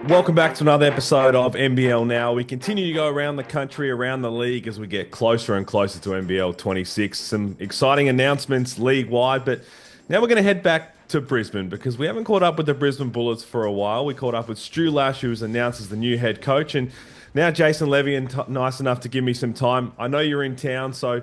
Welcome back to another episode of NBL Now. We continue to go around the country, around the league as we get closer and closer to NBL 26. Some exciting announcements league-wide, but now we're going to head back to Brisbane because we haven't caught up with the Brisbane Bullets for a while. We caught up with Stu Lash, who was announced as the new head coach, and now Jason Levien, nice enough to give me some time. I know you're in town, so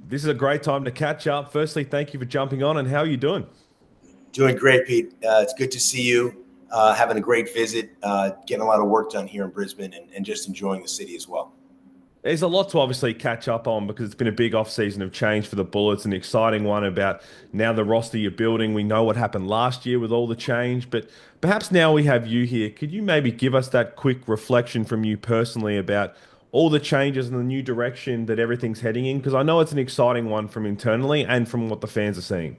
this is a great time to catch up. Firstly, thank you for jumping on, and how are you doing? Doing great, Pete. It's good to see you. Having a great visit, getting a lot of work done here in Brisbane, and just enjoying the city as well. There's a lot to obviously catch up on because it's been a big off-season of change for the Bullets, an exciting one about now the roster you're building. We know what happened last year with all the change, but perhaps now we have you here. Could you maybe give us that quick reflection from you personally about all the changes and the new direction that everything's heading in? Because I know it's an exciting one from internally and from what the fans are seeing.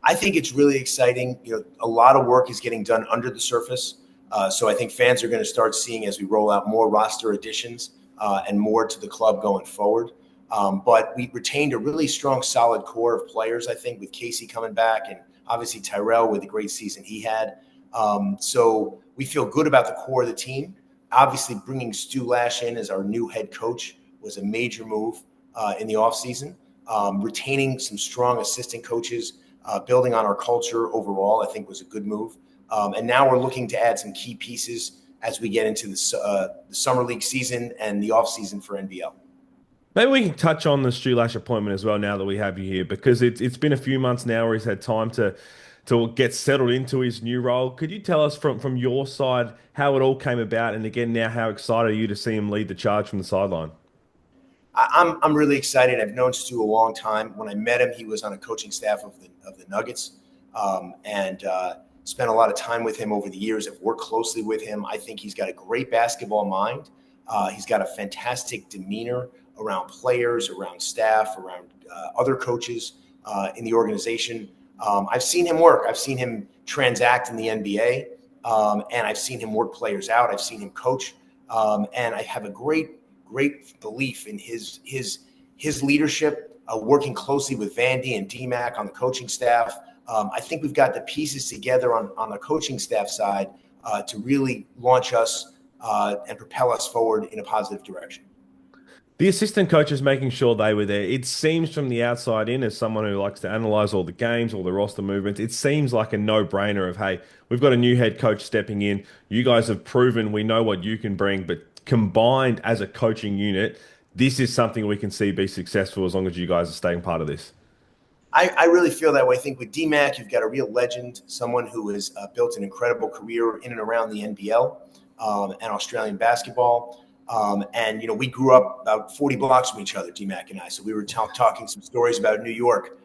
I think it's really exciting. A lot of work is getting done under the surface. So I think fans are going to start seeing as we roll out more roster additions and more to the club going forward. But we retained a really strong, solid core of players, I think, with Casey coming back and obviously Tyrell with the great season he had. So we feel good about the core of the team. Obviously, bringing Stu Lash in as our new head coach was a major move in the offseason. Retaining some strong assistant coaches, building on our culture overall, I think was a good move. And now we're looking to add some key pieces as we get into the summer league season and the off season for NBL. Maybe we can touch on the Stu Lash appointment as well now that we have you here, because it's been a few months now where he's had time to get settled into his new role. Could you tell us from your side how it all came about, and again now how excited are you to see him lead the charge from the sideline? I'm really excited. I've known Stu a long time. When I met him, he was on a coaching staff of the Nuggets, and spent a lot of time with him over the years. I've worked closely with him. I think he's got a great basketball mind. He's got a fantastic demeanor around players, around staff, around other coaches in the organization. I've seen him work. I've seen him transact in the NBA, and I've seen him work players out. I've seen him coach, and I have a great belief in his leadership, working closely with Vandy and DMAC on the coaching staff. I think we've got the pieces together on the coaching staff side to really launch us and propel us forward in a positive direction. The assistant coaches making sure they were there. It seems from the outside in, as someone who likes to analyze all the games, all the roster movements, it seems like a no-brainer of, hey, we've got a new head coach stepping in. You guys have proven we know what you can bring, but combined as a coaching unit, this is something we can see be successful as long as you guys are staying part of this. I really feel that way. I think with DMAC, you've got a real legend, someone who has built an incredible career in and around the NBL and Australian basketball. And we grew up about 40 blocks from each other, DMAC and I. So we were talking some stories about New York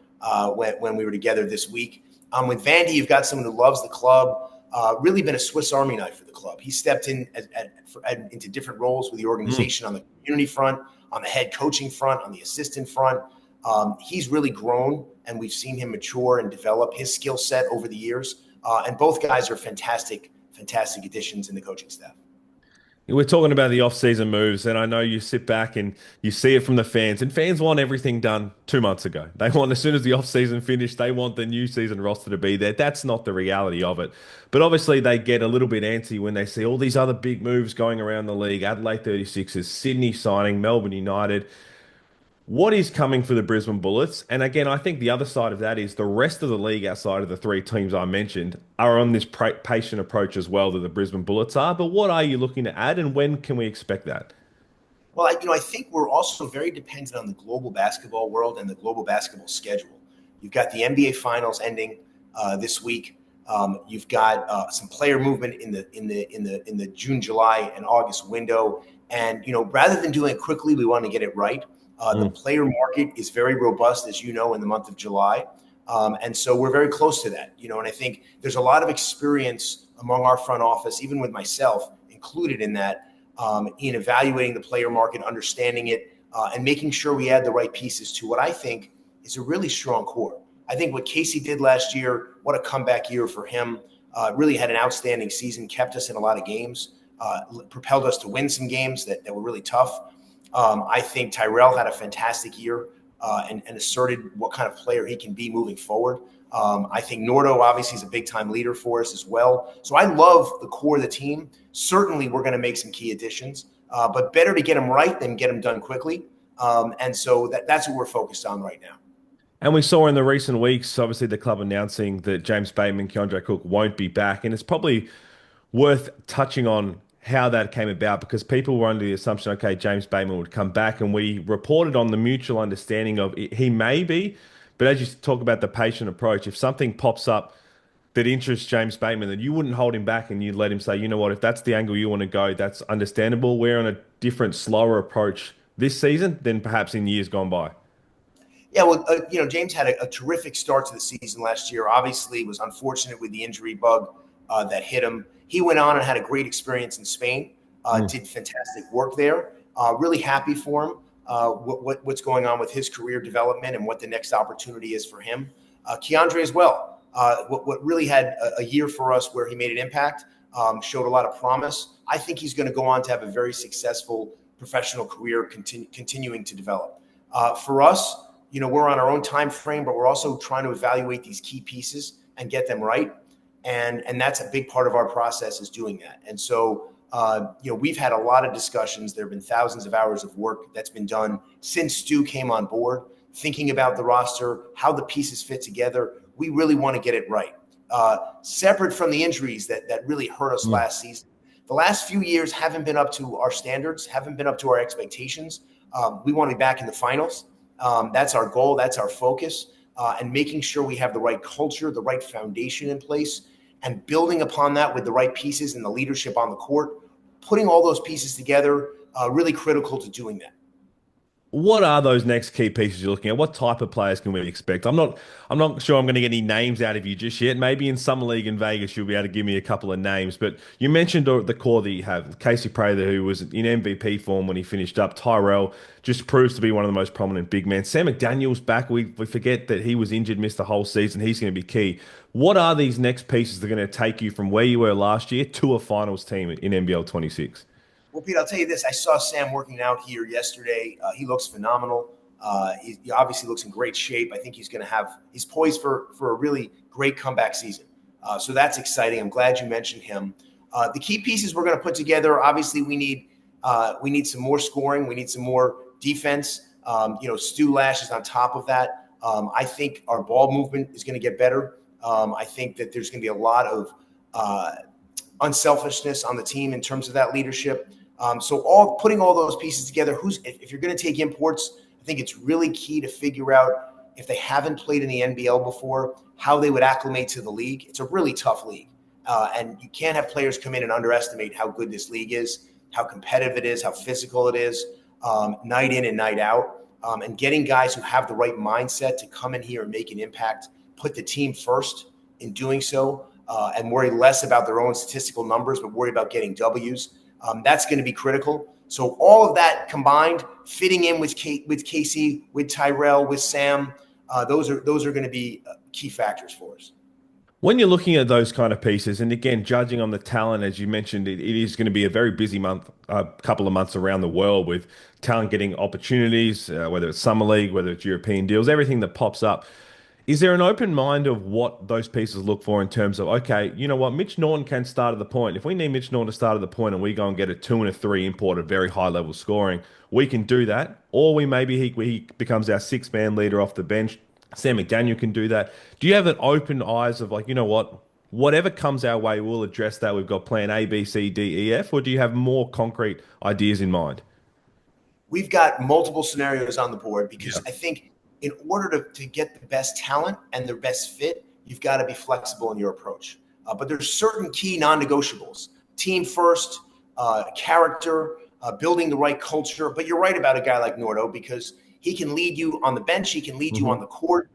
when we were together this week. With Vandy, you've got someone who loves the club, really been a Swiss Army knife for the club. He stepped in into different roles with the organization on the community front, on the head coaching front, on the assistant front. He's really grown, and we've seen him mature and develop his skill set over the years. And both guys are fantastic additions in the coaching staff. We're talking about the off-season moves, and I know you sit back and you see it from the fans, and fans want everything done 2 months ago. They want, as soon as the off-season finished, they want the new season roster to be there. That's not the reality of it. But obviously, they get a little bit antsy when they see all these other big moves going around the league. Adelaide 36ers, Sydney signing, Melbourne United. What is coming for the Brisbane Bullets? And again, I think the other side of that is the rest of the league outside of the three teams I mentioned are on this patient approach as well that the Brisbane Bullets are. But what are you looking to add, and when can we expect that? Well, I think we're also very dependent on the global basketball world and the global basketball schedule. You've got the NBA Finals ending this week. You've got some player movement in the June, July, and August window. And rather than doing it quickly, we want to get it right. The player market is very robust, as you know, in the month of July. And so we're very close to that, and I think there's a lot of experience among our front office, even with myself included in that, in evaluating the player market, understanding it, and making sure we add the right pieces to what I think is a really strong core. I think what Casey did last year, what a comeback year for him, really had an outstanding season, kept us in a lot of games, propelled us to win some games that were really tough. I think Tyrell had a fantastic year and asserted what kind of player he can be moving forward. I think Nordo obviously is a big time leader for us as well. So I love the core of the team. Certainly, we're going to make some key additions, but better to get them right than get them done quickly. And so that's what we're focused on right now. And we saw in the recent weeks, obviously, the club announcing that James Bateman, Keandre Cook won't be back. And it's probably worth touching on how that came about because people were under the assumption, okay, James Bateman would come back. And we reported on the mutual understanding of he may be. But as you talk about the patient approach, if something pops up that interests James Bateman, then you wouldn't hold him back and you'd let him say, you know what, if that's the angle you want to go, that's understandable. We're on a different, slower approach this season than perhaps in years gone by. Yeah, well, James had a terrific start to the season last year. Obviously, was unfortunate with the injury bug that hit him. He went on and had a great experience in Spain. Did fantastic work there. Really happy for him. What's going on with his career development and what the next opportunity is for him. Keandre as well. What really had a year for us where he made an impact, showed a lot of promise. I think he's going to go on to have a very successful professional career, continuing to develop. For us, we're on our own time frame, but we're also trying to evaluate these key pieces and get them right. And that's a big part of our process is doing that. And so, we've had a lot of discussions. There have been thousands of hours of work that's been done since Stu came on board, thinking about the roster, how the pieces fit together. We really want to get it right. Separate from the injuries that really hurt us last season. The last few years haven't been up to our standards, haven't been up to our expectations. We want to be back in the finals. That's our goal. That's our focus. And making sure we have the right culture, the right foundation in place, and building upon that with the right pieces and the leadership on the court, putting all those pieces together, really critical to doing that. What are those next key pieces you're looking at? What type of players can we expect? I'm not sure I'm going to get any names out of you just yet. Maybe in Summer League in Vegas you'll be able to give me a couple of names. But you mentioned the core that you have. Casey Prather, who was in MVP form when he finished up. Tyrell just proves to be one of the most prominent big men. Sam McDaniel's back. We forget that he was injured, missed the whole season. He's going to be key. What are these next pieces that are going to take you from where you were last year to a finals team in NBL 26? Well, Pete, I'll tell you this. I saw Sam working out here yesterday. He looks phenomenal. He obviously looks in great shape. I think he's poised for a really great comeback season. So that's exciting. I'm glad you mentioned him. The key pieces we're going to put together, obviously we need some more scoring. We need some more defense. Stu Lash is on top of that. I think our ball movement is going to get better. I think that there's going to be a lot of unselfishness on the team in terms of that leadership. So putting all those pieces together, if you're going to take imports, I think it's really key to figure out if they haven't played in the NBL before, how they would acclimate to the league. It's a really tough league. And you can't have players come in and underestimate how good this league is, how competitive it is, how physical it is, night in and night out. And getting guys who have the right mindset to come in here and make an impact, put the team first in doing so, and worry less about their own statistical numbers, but worry about getting W's. That's going to be critical. So all of that combined, fitting in with Casey, with Tyrell, with Sam, those are going to be key factors for us. When you're looking at those kind of pieces, and again, judging on the talent, as you mentioned, it is going to be a very busy month, couple of months around the world with talent getting opportunities, whether it's Summer League, whether it's European deals, everything that pops up. Is there an open mind of what those pieces look for in terms of, okay, you know what, Mitch Norton can start at the point. If we need Mitch Norton to start at the point and we go and get a 2 and a 3 import at very high level scoring, we can do that. Or he becomes our 6-man leader off the bench. Sam McDaniel can do that. Do you have an open eyes of like, you know what, whatever comes our way, we'll address that. We've got plan A, B, C, D, E, F, or do you have more concrete ideas in mind? We've got multiple scenarios on the board because Yeah. I think in order to get the best talent and the best fit, you've got to be flexible in your approach. But there's certain key non-negotiables: team first, character, building the right culture. But you're right about a guy like Nordo because he can lead you on the bench. He can lead you on the court.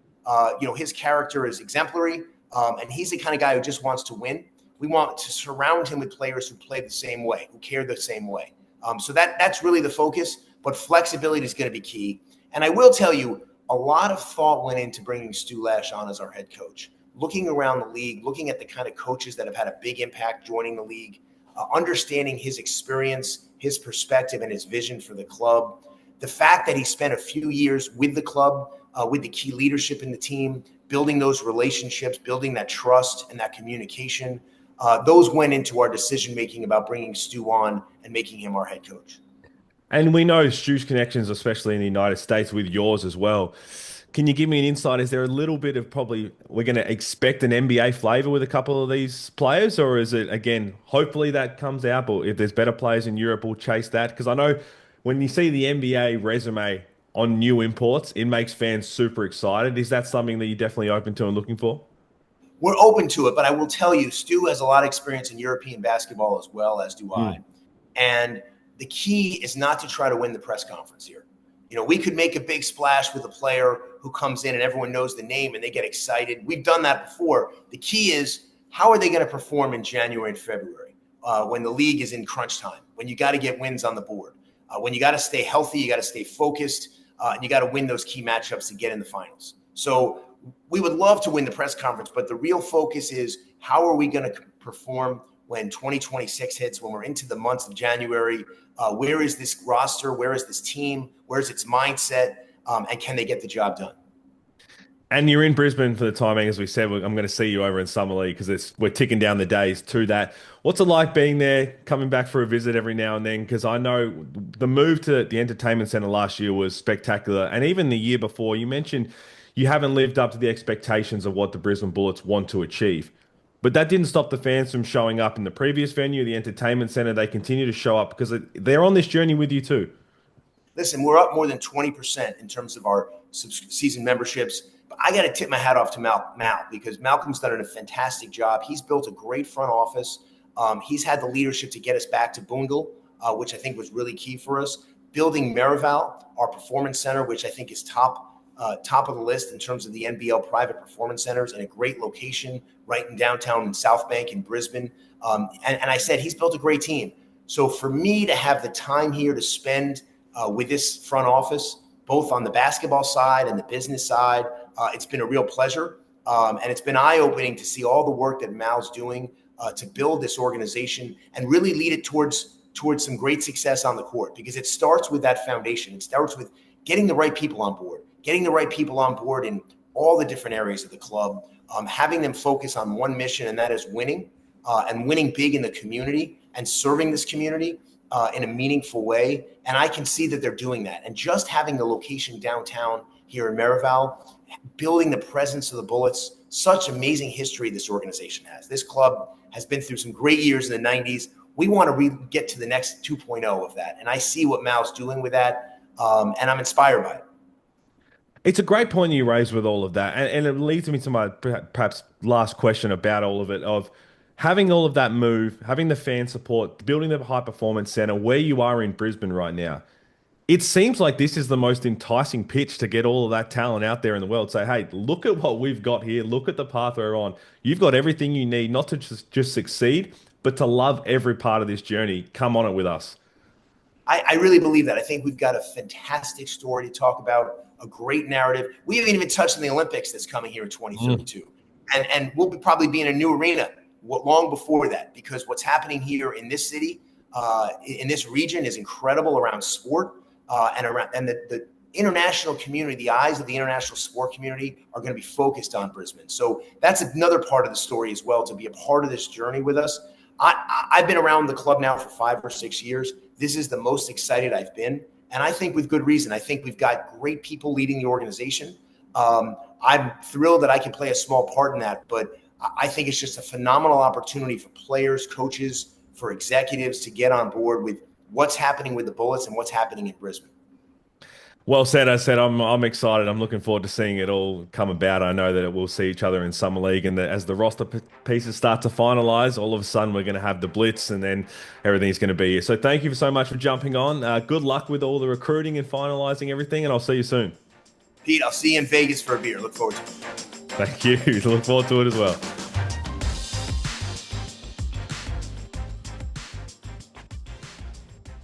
His character is exemplary, and he's the kind of guy who just wants to win. We want to surround him with players who play the same way, who care the same way. So that's really the focus. But flexibility is going to be key. And I will tell you, a lot of thought went into bringing Stu Lash on as our head coach. Looking around the league, looking at the kind of coaches that have had a big impact joining the league, understanding his experience, his perspective, and his vision for the club. The fact that he spent a few years with the club, with the key leadership in the team, building those relationships, building that trust and that communication. Those went into our decision making about bringing Stu on and making him our head coach. And we know Stu's connections, especially in the United States, with yours as well. Can you give me an insight? Is there a little bit of probably we're going to expect an NBA flavor with a couple of these players, or is it again, hopefully that comes out, but if there's better players in Europe, we'll chase that? Because I know when you see the NBA resume on new imports, it makes fans super excited. Is that something that you're definitely open to and looking for? We're open to it, but I will tell you, Stu has a lot of experience in European basketball as well as do I. Mm. And the key is not to try to win the press conference here. We could make a big splash with a player who comes in and everyone knows the name and they get excited. We've done that before. The key is, how are they going to perform in January and February when the league is in crunch time, when you got to get wins on the board, when you got to stay healthy, you got to stay focused, and you got to win those key matchups to get in the finals. So we would love to win the press conference, but the real focus is, how are we going to perform when 2026 hits, when we're into the months of January? Where is this roster? Where is this team? Where's its mindset? And can they get the job done? And you're in Brisbane for the timing, as we said. I'm going to see you over in Summer League because we're ticking down the days to that. What's it like being there, coming back for a visit every now and then? Because I know the move to the entertainment centre last year was spectacular, and even the year before, you mentioned you haven't lived up to the expectations of what the Brisbane Bullets want to achieve. But that didn't stop the fans from showing up in the previous venue, the entertainment centre. They continue to show up because they're on this journey with you too. Listen, we're up more than 20% in terms of our season memberships. But I got to tip my hat off to Mal, because Malcolm's done a fantastic job. He's built a great front office. He's had the leadership to get us back to Boongle, which I think was really key for us. Building Marival, our performance center, which I think is top of the list in terms of the NBL private performance centers, in a great location right in downtown in South Bank in Brisbane. And I said, he's built a great team. So for me to have the time here to spend with this front office, both on the basketball side and the business side, it's been a real pleasure. And it's been eye-opening to see all the work that Mal's doing to build this organization and really lead it towards some great success on the court, because it starts with that foundation. It starts with getting the right people on board, in all the different areas of the club, having them focus on one mission, and that is winning, and winning big in the community and serving this community in a meaningful way. And I can see that they're doing that. And just having the location downtown here in Marival, building the presence of the Bullets, such amazing history this organization has. This club has been through some great years in the 90s. We want to get to the next 2.0 of that. And I see what Mal's doing with that, and I'm inspired by it. It's a great point you raised with all of that. And it leads me to my perhaps last question about all of it, of having all of that move, having the fan support, building the high performance center where you are in Brisbane right now. It seems like this is the most enticing pitch to get all of that talent out there in the world. Say, hey, look at what we've got here. Look at the path we're on. You've got everything you need, not to just succeed, but to love every part of this journey. Come on it with us. I really believe that. I think we've got a fantastic story to talk about, a great narrative. We haven't even touched on the Olympics that's coming here in 2032. And we'll probably be in a new arena long before that, because what's happening here in this city, in this region, is incredible around sport. And the international community, the eyes of the international sport community are going to be focused on Brisbane. So that's another part of the story as well, to be a part of this journey with us. I've been around the club now for 5 or 6 years. This is the most excited I've been, and I think with good reason. I think we've got great people leading the organization. I'm thrilled that I can play a small part in that, but I think it's just a phenomenal opportunity for players, coaches, for executives to get on board with what's happening with the Bullets and what's happening in Brisbane. Well said. I said I'm excited. I'm looking forward to seeing it all come about. I know that we'll see each other in Summer League, and that as the roster pieces start to finalize, all of a sudden we're going to have the Blitz, and then everything's going to be here. So thank you so much for jumping on. Good luck with all the recruiting and finalizing everything, and I'll see you soon. Pete, I'll see you in Vegas for a beer. Look forward to it. Thank you. Look forward to it as well.